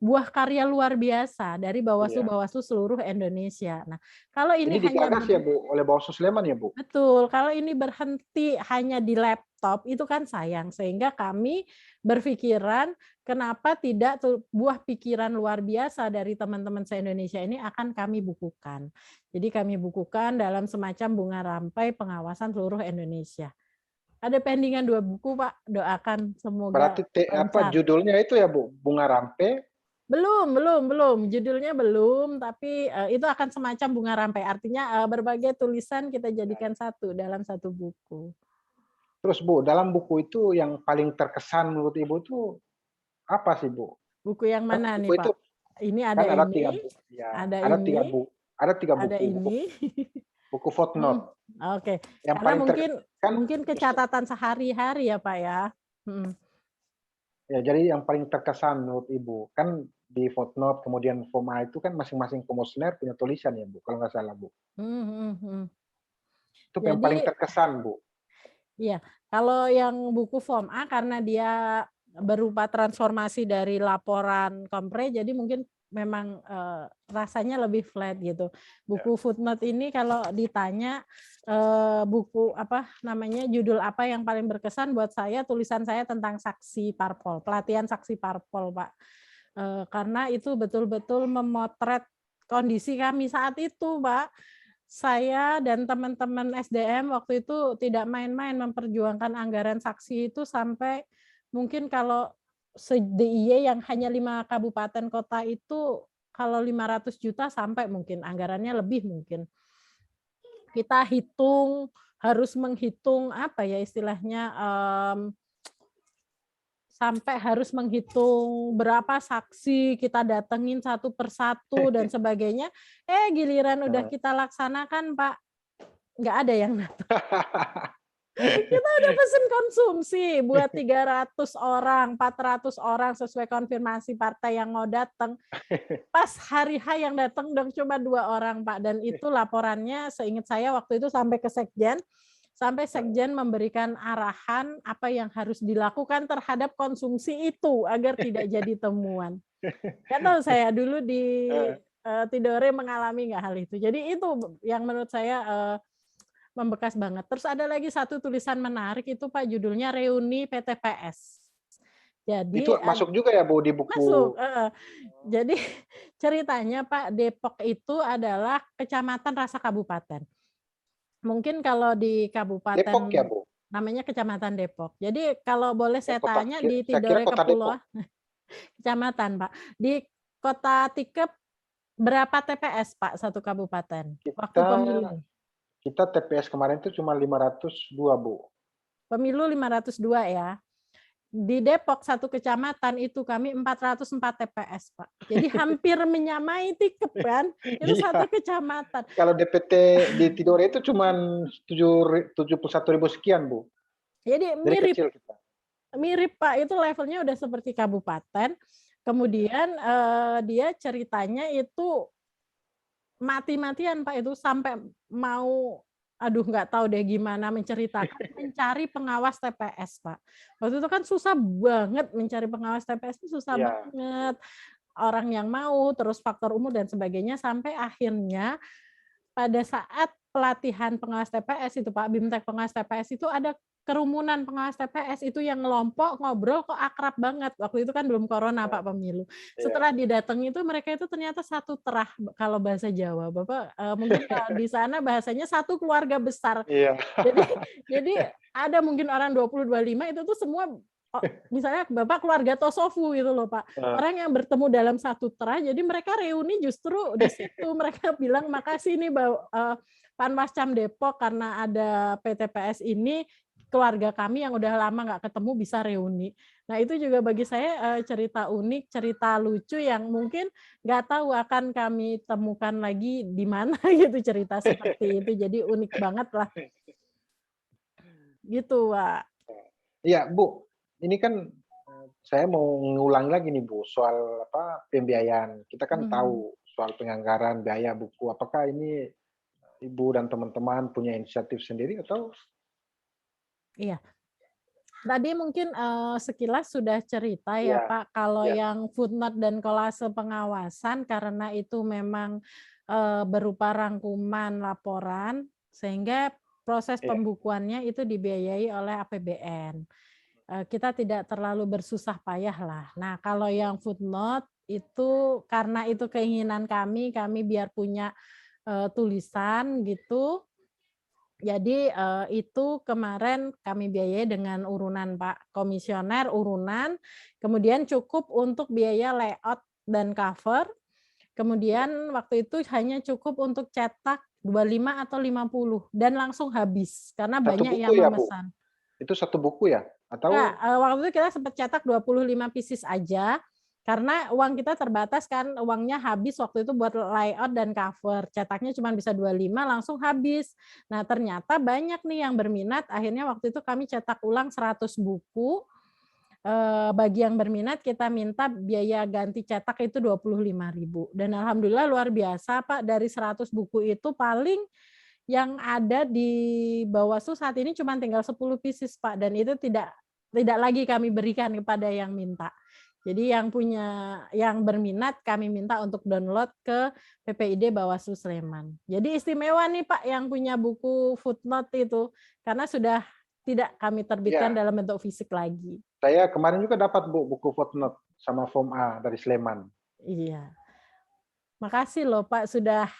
buah karya luar biasa dari Iya. bawaslu-bawaslu seluruh Indonesia. Nah, kalau ini Ini hanya digagas ya Bu, oleh Bawaslu Sleman ya Bu? betul, kalau ini berhenti hanya di laptop itu kan sayang, sehingga kami berpikiran kenapa tidak buah pikiran luar biasa dari teman-teman se-Indonesia ini akan kami bukukan. Jadi kami bukukan dalam semacam bunga rampai pengawasan seluruh Indonesia. Ada pendingan 2 buku Pak, doakan semoga Berarti lancar. judulnya itu ya Bu, Bunga Rampe. Belum. Judulnya belum, tapi itu akan semacam bunga rampai. Artinya berbagai tulisan kita jadikan satu dalam satu buku. Terus Bu, dalam buku itu yang paling terkesan menurut Ibu itu apa sih Bu? Buku yang Kan mana nih buku itu Pak? Ini kan ada ada 3 ini, buku ya, ada ada 3 ini, buku, ada 3 ada buku, ini. buku footnote. Oke, Yang karena paling terkesan mungkin kecatatan sehari-hari ya Pak ya. ya jadi yang paling terkesan menurut Ibu, kan di footnote kemudian form A itu kan masing-masing komisioner punya tulisan ya Bu, kalau nggak salah Bu. Itu yang paling Jadi terkesan Bu. iya, kalau yang buku form A karena dia berupa transformasi dari laporan kompre, jadi mungkin memang rasanya lebih flat gitu. Buku footnote ini kalau ditanya buku apa namanya, judul apa yang paling berkesan buat saya, tulisan saya tentang saksi parpol, pelatihan saksi parpol Pak. Karena itu betul-betul memotret kondisi kami saat itu Pak. Saya dan teman-teman SDM waktu itu tidak main-main memperjuangkan anggaran saksi itu sampai mungkin kalau DIY yang hanya 5 kabupaten kota itu kalau 500 juta sampai mungkin anggarannya lebih mungkin. Kita hitung, harus menghitung apa ya istilahnya, sampai harus menghitung berapa saksi kita datengin satu persatu dan sebagainya. Giliran udah kita laksanakan Pak, nggak ada yang datang. Kita udah pesen konsumsi buat 300 orang, 400 orang sesuai konfirmasi partai yang mau datang. Pas hari H yang datang udah cuma 2 orang Pak, dan itu laporannya seingat saya waktu itu sampai ke Sekjen, sampai Sekjen memberikan arahan apa yang harus dilakukan terhadap konsumsi itu agar tidak jadi temuan. Nggak tahu saya dulu di Tidore mengalami nggak hal itu. Jadi itu yang menurut saya membekas banget. Terus ada lagi satu tulisan menarik itu Pak, judulnya Reuni PTPS. Jadi Itu masuk juga ya Bu di buku. masuk. Jadi ceritanya Pak, Depok itu adalah kecamatan rasa kabupaten. Mungkin kalau di kabupaten Depok ya Bu? namanya Kecamatan Depok. Jadi kalau boleh saya tanya di Saya kira Tidore kota Depok. Kepulauan kecamatan Pak. Di Kota Tikep berapa TPS Pak satu kabupaten waktu pemilu? Kita TPS kemarin itu cuma 502 Bu. Pemilu 502 ya. Di Depok satu kecamatan itu kami 404 TPS Pak. Jadi hampir menyamai Tikep kan. Itu satu kecamatan. Kalau DPT di Tidore itu cuma 71.000 sekian Bu. Jadi Jadi mirip kecil kita. Mirip Pak, itu levelnya udah seperti kabupaten. Kemudian dia ceritanya itu mati-matian Pak, itu sampai mau aduh nggak tahu deh gimana menceritakan mencari pengawas TPS Pak. Waktu itu kan susah banget mencari pengawas TPS, itu susah banget. Orang yang mau, terus faktor umur dan sebagainya, sampai akhirnya pada saat pelatihan pengawas TPS itu Pak, BIMTEK pengawas TPS itu ada kerumunan pengawas TPS itu yang ngelompok ngobrol kok akrab banget. Waktu itu kan belum corona Pak pemilu. Setelah didatangi itu mereka itu ternyata satu terah kalau bahasa Jawa. Bapak mungkin di sana bahasanya satu keluarga besar. Jadi ada mungkin orang 20-25 itu tuh semua misalnya Bapak keluarga Tosofu gitu loh Pak. Orang yang bertemu dalam satu terah, jadi mereka reuni justru di situ. Mereka bilang makasih nih Panwascam Depok karena ada PTPS ini, keluarga kami yang udah lama nggak ketemu bisa reuni. Nah itu juga bagi saya cerita unik, cerita lucu yang mungkin nggak tahu akan kami temukan lagi di mana gitu cerita seperti itu. Jadi unik banget lah. Gitu Pak. Iya Bu, ini kan saya mau ngulang lagi nih Bu soal pembiayaan. Kita kan tahu soal penganggaran biaya buku. Apakah ini Ibu dan teman-teman punya inisiatif sendiri atau? Iya. Tadi mungkin sekilas sudah cerita ya Iya, Pak, kalau iya, yang footnote dan kolase pengawasan karena itu memang berupa rangkuman laporan, sehingga proses iya, pembukuannya itu dibiayai oleh APBN. Kita tidak terlalu bersusah payah lah. Nah, kalau yang footnote itu karena itu keinginan kami biar punya tulisan gitu. Jadi itu kemarin kami biayai dengan urunan Pak Komisioner, urunan, kemudian cukup untuk biaya layout dan cover, iya. kemudian waktu itu hanya cukup untuk cetak 25 atau 50 dan langsung habis karena Satu banyak buku yang ya, Bu? memesan. Itu satu buku ya? Enggak, Atau waktu itu kita sempat cetak 25 pieces aja, karena uang kita terbatas kan, uangnya habis waktu itu buat layout dan cover. Cetaknya cuma bisa 25 langsung habis. Nah, ternyata banyak nih yang berminat, akhirnya waktu itu kami cetak ulang 100 buku. Bagi yang berminat kita minta biaya ganti cetak itu 25.000. Dan alhamdulillah luar biasa Pak, dari 100 buku itu paling yang ada di Bawaslu saat ini cuma tinggal 10 pieces Pak, dan itu tidak lagi kami berikan kepada yang minta. Jadi yang berminat kami minta untuk download ke PPID Bawaslu Sleman. Jadi istimewa nih Pak yang punya buku footnote itu, karena sudah tidak kami terbitkan ya, dalam bentuk fisik lagi. saya kemarin juga dapat Bu buku footnote sama form A dari Sleman. Iya. Makasih loh Pak sudah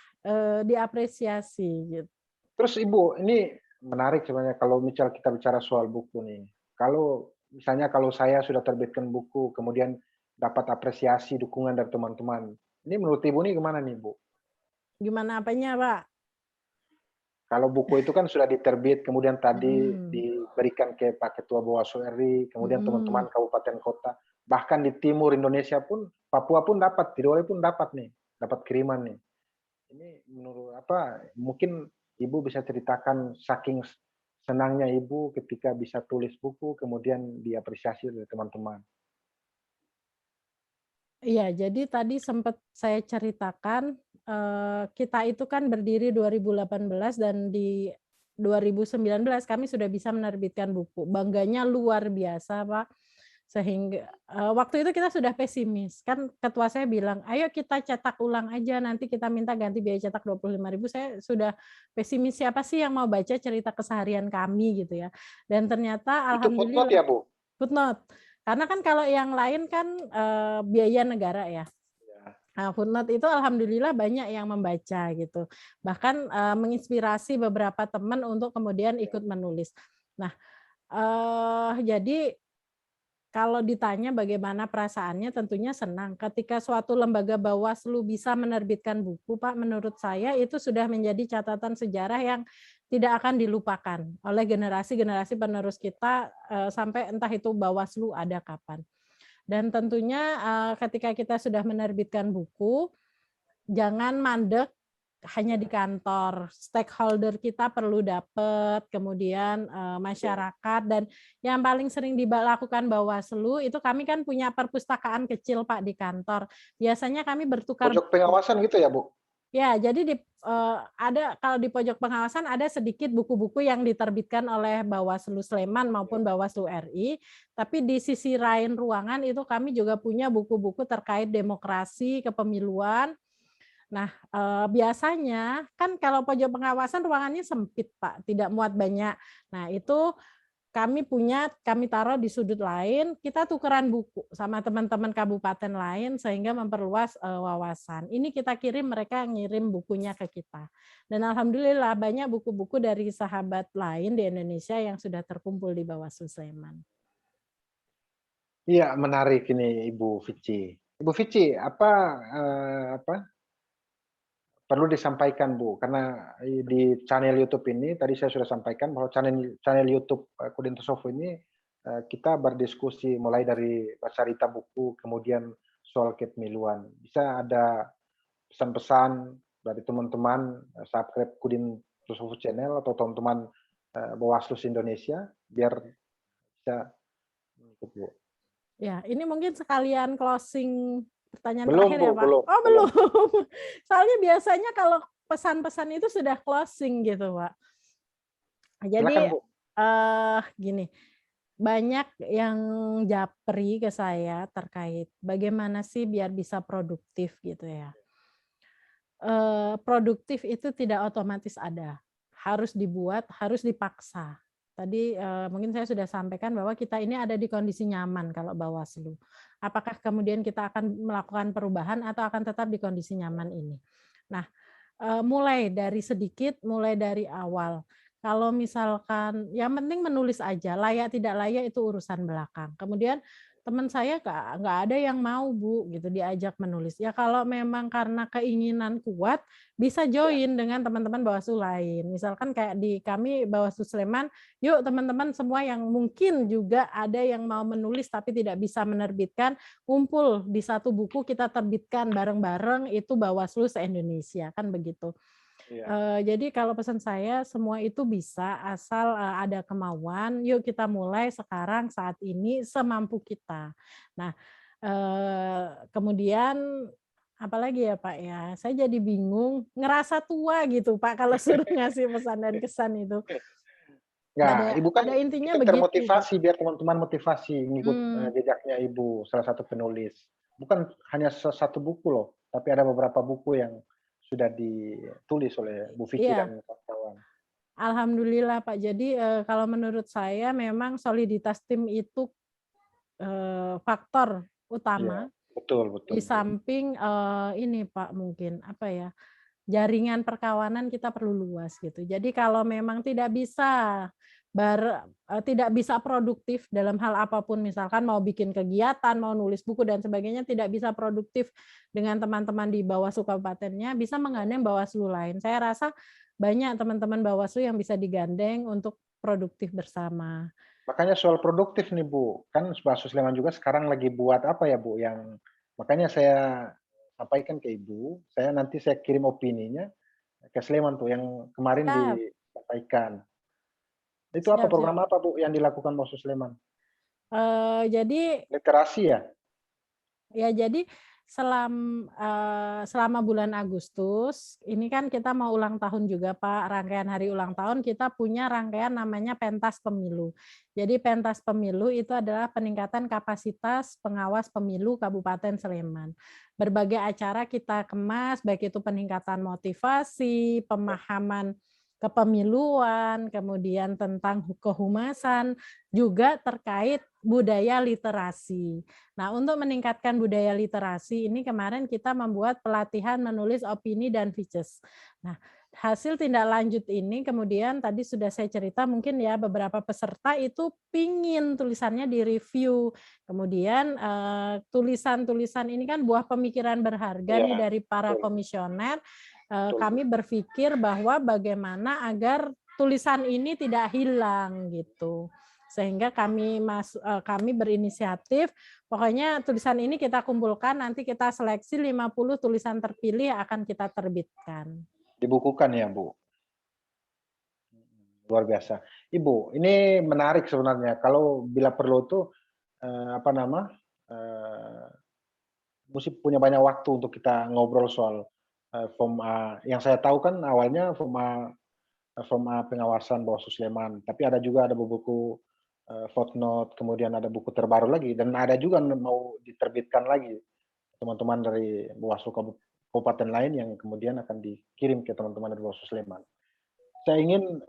diapresiasi gitu. Terus Ibu, ini menarik sebenarnya kalau misal kita bicara soal buku nih. Kalau misalnya kalau saya sudah terbitkan buku, kemudian dapat apresiasi, dukungan dari teman-teman. Ini menurut Ibu nih gimana nih, Bu? Gimana apanya Pak? Kalau buku itu kan sudah diterbit, kemudian tadi Mhm, diberikan ke Pak Ketua Bawaslu RI, kemudian mhm. teman-teman kabupaten kota, bahkan di timur Indonesia pun, Papua pun dapat, Tidore pun dapat nih, dapat kiriman nih. Ini menurut apa, mungkin Ibu bisa ceritakan saking senangnya Ibu ketika bisa tulis buku, kemudian diapresiasi oleh teman-teman. Iya, jadi tadi sempat saya ceritakan, kita itu kan berdiri 2018 dan di 2019 kami sudah bisa menerbitkan buku. Bangganya luar biasa, Pak. Sehingga waktu itu kita sudah pesimis. Kan ketua saya bilang, "Ayo kita cetak ulang aja, nanti kita minta ganti biaya cetak 25.000." Saya sudah pesimis, siapa sih yang mau baca cerita keseharian kami gitu ya. Dan ternyata Itu footnote alhamdulillah ya, Bu? footnote. Karena kan kalau yang lain kan biaya negara ya. Ya. Nah, footnote itu alhamdulillah banyak yang membaca gitu. Bahkan menginspirasi beberapa teman untuk kemudian Ya. ikut menulis. Nah, jadi kalau ditanya bagaimana perasaannya, tentunya senang. Ketika suatu lembaga Bawaslu bisa menerbitkan buku, Pak, menurut saya itu sudah menjadi catatan sejarah yang tidak akan dilupakan oleh generasi-generasi penerus kita sampai entah itu Bawaslu ada kapan. Dan tentunya ketika kita sudah menerbitkan buku, jangan mandek hanya di Ya. kantor, stakeholder kita perlu dapat, kemudian Betul. masyarakat, dan yang paling sering dilakukan Bawaslu itu kami kan punya perpustakaan kecil Pak di kantor. Biasanya kami bertukar Pojok buku. pengawasan gitu ya, Bu? Ya, jadi ada kalau di pojok pengawasan ada sedikit buku-buku yang diterbitkan oleh Bawaslu Sleman maupun Bawaslu RI, tapi di sisi lain ruangan itu kami juga punya buku-buku terkait demokrasi, kepemiluan. Nah, biasanya kan kalau pojok pengawasan ruangannya sempit, Pak, tidak muat banyak. Nah, itu kami taruh di sudut lain, kita tukeran buku sama teman-teman kabupaten lain sehingga memperluas wawasan. Ini kita kirim, mereka ngirim bukunya ke kita. Dan alhamdulillah banyak buku-buku dari sahabat lain di Indonesia yang sudah terkumpul di Bawaslu Sleman. Iya, menarik ini Ibu Vici. Ibu Vici, apa perlu disampaikan Bu, karena di channel YouTube ini tadi saya sudah sampaikan bahwa channel channel YouTube Kudintosoft ini kita berdiskusi mulai dari bacarita buku, kemudian soal kepemiluan. Bisa ada pesan-pesan dari teman-teman subscribe Kudintosoft channel atau teman-teman Bawaslu Indonesia biar bisa ikut Bu. Ya, ini mungkin sekalian closing pertanyaan Belum, terakhir Bu, ya Pak? belum. Oh Belum. belum. Soalnya biasanya kalau pesan-pesan itu sudah closing gitu Pak. Jadi Silakan, Bu. gini, banyak yang japri ke saya terkait bagaimana sih biar bisa produktif gitu ya. Produktif itu tidak otomatis ada, harus dibuat, harus dipaksa. Tadi, mungkin saya sudah sampaikan bahwa kita ini ada di kondisi nyaman kalau Bawaslu. Apakah kemudian kita akan melakukan perubahan atau akan tetap di kondisi nyaman ini? Nah, mulai dari sedikit, mulai dari awal. Kalau misalkan yang penting menulis aja, layak tidak layak itu urusan belakang. Kemudian teman saya nggak ada yang mau Bu gitu diajak menulis. Ya kalau memang karena keinginan kuat bisa join dengan teman-teman Bawaslu lain. Misalkan kayak di kami Bawaslu Sleman, yuk teman-teman semua yang mungkin juga ada yang mau menulis tapi tidak bisa menerbitkan, kumpul di satu buku kita terbitkan bareng-bareng itu Bawaslu se-Indonesia kan begitu. Iya. Jadi kalau pesan saya semua itu bisa asal, ada kemauan, yuk kita mulai sekarang saat ini semampu kita. Nah, kemudian apalagi ya Pak ya, saya jadi bingung, ngerasa tua gitu Pak kalau suruh ngasih pesan dan kesan itu. Ya, Ibu kan Pada intinya kita begitu Pak. termotivasi biar teman-teman motivasi ngikut, Mmm, jejaknya Ibu, salah satu penulis. Bukan hanya satu buku loh, tapi ada beberapa buku yang sudah ditulis oleh Bu Vicky iya, dan kawan-kawan. alhamdulillah Pak. Jadi, kalau menurut saya memang soliditas tim itu, faktor Iya, utama. betul betul, Di Bu. samping, ini Pak mungkin, apa ya, jaringan perkawanan kita perlu luas gitu. Jadi kalau memang tidak bisa tidak bisa produktif dalam hal apapun, misalkan mau bikin kegiatan, mau nulis buku dan sebagainya, tidak bisa produktif dengan teman-teman di Bawaslu kabupatennya, bisa menggandeng Bawaslu lain. Saya rasa banyak teman-teman Bawaslu yang bisa digandeng untuk produktif bersama. Makanya soal produktif nih, Bu, kan Bawaslu Sleman juga sekarang lagi buat apa ya, Bu, yang makanya saya sampaikan ke Ibu, nanti saya kirim opininya ke Sleman tuh yang kemarin Siap, disampaikan. Itu apa siap, siap. program apa, Bu, yang dilakukan Bawaslu Sleman? Jadi Literasi ya? ya, jadi selama bulan Agustus, ini kan kita mau ulang tahun juga, Pak. Rangkaian hari ulang tahun kita punya rangkaian namanya Pentas Pemilu. Jadi Pentas Pemilu itu adalah peningkatan kapasitas pengawas pemilu Kabupaten Sleman. Berbagai acara kita kemas, baik itu peningkatan motivasi, pemahaman kepemiluan, kemudian tentang kehumasan, juga terkait budaya literasi. Nah, untuk meningkatkan budaya literasi ini kemarin kita membuat pelatihan menulis opini dan pitches. Nah, hasil tindak lanjut ini kemudian tadi sudah saya cerita mungkin ya beberapa peserta itu pingin tulisannya direview. Kemudian tulisan-tulisan ini kan buah pemikiran berharga nih Iya, dari para betul komisioner. betul, Bu. Kami berpikir bahwa bagaimana agar tulisan ini tidak hilang gitu. Sehingga kami berinisiatif, pokoknya tulisan ini kita kumpulkan, nanti kita seleksi 50 tulisan terpilih akan kita terbitkan. Dibukukan ya, Bu? Luar biasa. Ibu, ini menarik sebenarnya kalau bila perlu tuh, apa nama, eee, musti punya banyak waktu untuk kita ngobrol soal, form A. Yang saya tahu kan awalnya form A pengawasan Bawaslu Sleman, tapi ada buku, footnote, kemudian ada buku terbaru lagi, dan ada juga mau diterbitkan lagi, teman-teman dari Bawaslu kabupaten lain yang kemudian akan dikirim ke teman-teman dari Bawaslu Sleman. Saya ingin,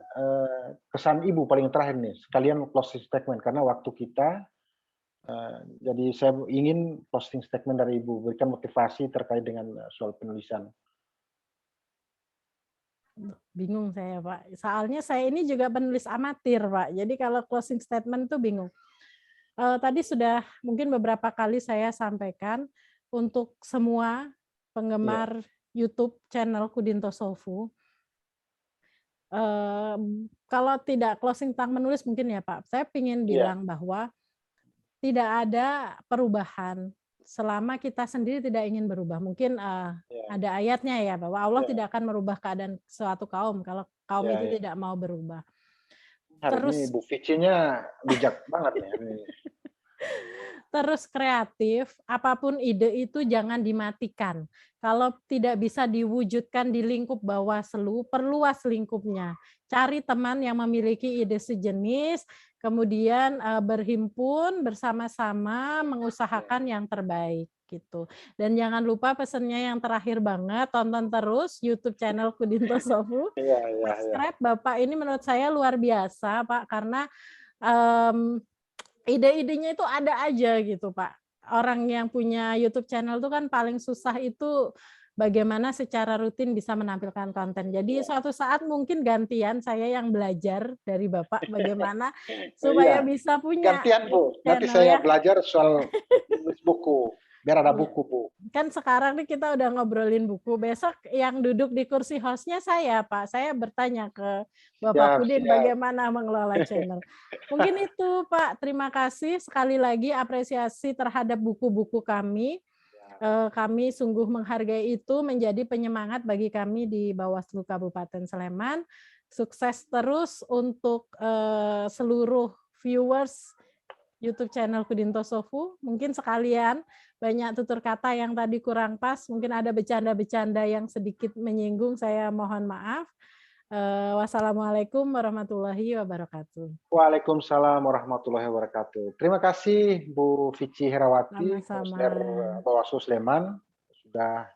kesan Ibu paling terakhir nih, sekalian closing statement karena waktu kita, jadi saya ingin closing statement dari Ibu, berikan motivasi terkait dengan, soal penulisan. Bingung saya, Pak. Soalnya saya ini juga penulis amatir, Pak. Jadi kalau closing statement tuh bingung. Tadi sudah mungkin beberapa kali saya sampaikan untuk semua Iya, penggemar YouTube channel Kudinto Sofu, kalau tidak closing tentang menulis mungkin ya Pak, saya ingin iya, bilang bahwa tidak ada perubahan selama kita sendiri tidak ingin berubah. Mungkin, iya, ada ayatnya ya bahwa Allah iya, tidak akan merubah keadaan suatu kaum kalau kaum iya, itu iya. tidak mau berubah. Hari ini Terus Bu Vici-nya bijak banget nih hari ini. terus kreatif, apapun ide itu jangan dimatikan. Kalau tidak bisa diwujudkan di lingkup Bawaslu, perluas lingkupnya. Cari teman yang memiliki ide sejenis, kemudian berhimpun bersama-sama mengusahakan yang terbaik gitu. Dan jangan lupa pesannya yang terakhir banget, tonton terus YouTube channel Kudinto Sofu. Iya, iya, iya. Subscribe Bapak ini menurut saya luar biasa, Pak, karena um, ide-idenya itu ada aja gitu, Pak. Orang yang punya YouTube channel itu kan paling susah itu bagaimana secara rutin bisa menampilkan konten. Jadi suatu saat mungkin gantian saya yang belajar dari Bapak bagaimana supaya Iya, bisa punya gantian Bu. YouTube Nanti channel saya ya. belajar soal nulis buku, biar ada Iya. buku Bu. Kan sekarang nih kita udah ngobrolin buku, besok yang duduk di kursi hostnya saya, Pak. Saya bertanya ke Bapak Siap, Pudin siap. bagaimana mengelola channel. Mungkin itu, Pak. Terima kasih sekali lagi apresiasi terhadap buku-buku kami. Kami sungguh menghargai itu, menjadi penyemangat bagi kami di Bawaslu Kabupaten Sleman. Sukses terus untuk seluruh viewers YouTube channel Kudinto Sofu. Mungkin sekalian banyak tutur kata yang tadi kurang pas, mungkin ada bercanda-bercanda yang sedikit menyinggung, saya mohon maaf. Wassalamualaikum warahmatullahi wabarakatuh. Waalaikumsalam warahmatullahi wabarakatuh. Terima kasih Bu Vici Herawati, Sama-sama. Komisioner Bawaslu Sleman, sudah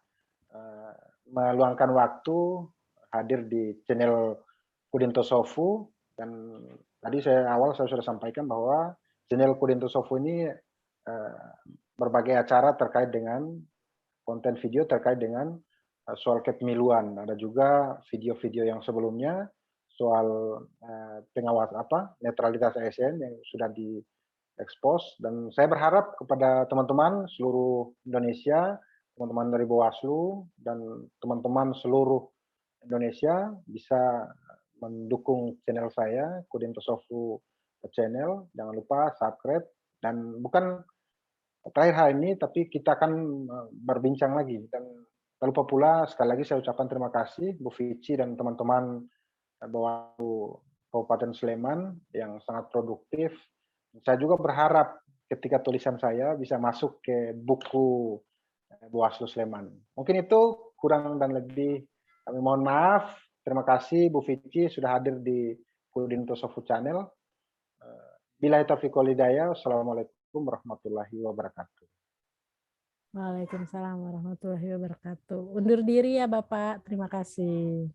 meluangkan waktu hadir di channel Kudinto Sofu. Dan tadi saya sudah sampaikan bahwa channel Kudinto Sofu ini berbagai acara terkait dengan konten video terkait dengan soal kepemiluan. Ada juga video-video yang sebelumnya soal pengawas netralitas ASN yang sudah diekspos. Dan saya berharap kepada teman-teman seluruh Indonesia, teman-teman dari Bawaslu dan teman-teman seluruh Indonesia bisa mendukung channel saya, Kudinto Sofu channel. Jangan lupa subscribe, dan bukan terakhir hal ini, tapi kita akan berbincang lagi. Dan tak lupa pula, sekali lagi saya ucapkan terima kasih Bu Vici dan teman-teman Bawaslu Kabupaten Sleman yang sangat produktif. Saya juga berharap ketika tulisan saya bisa masuk ke buku Bawaslu Sleman. Mungkin itu kurang dan lebih kami mohon maaf. Terima kasih Bu Vici sudah hadir di Kudinto Sofu Channel. Billahi taufiq wal hidayah. Assalamualaikum warahmatullahi wabarakatuh. Waalaikumsalam warahmatullahi wabarakatuh. Undur diri ya Bapak. Terima kasih.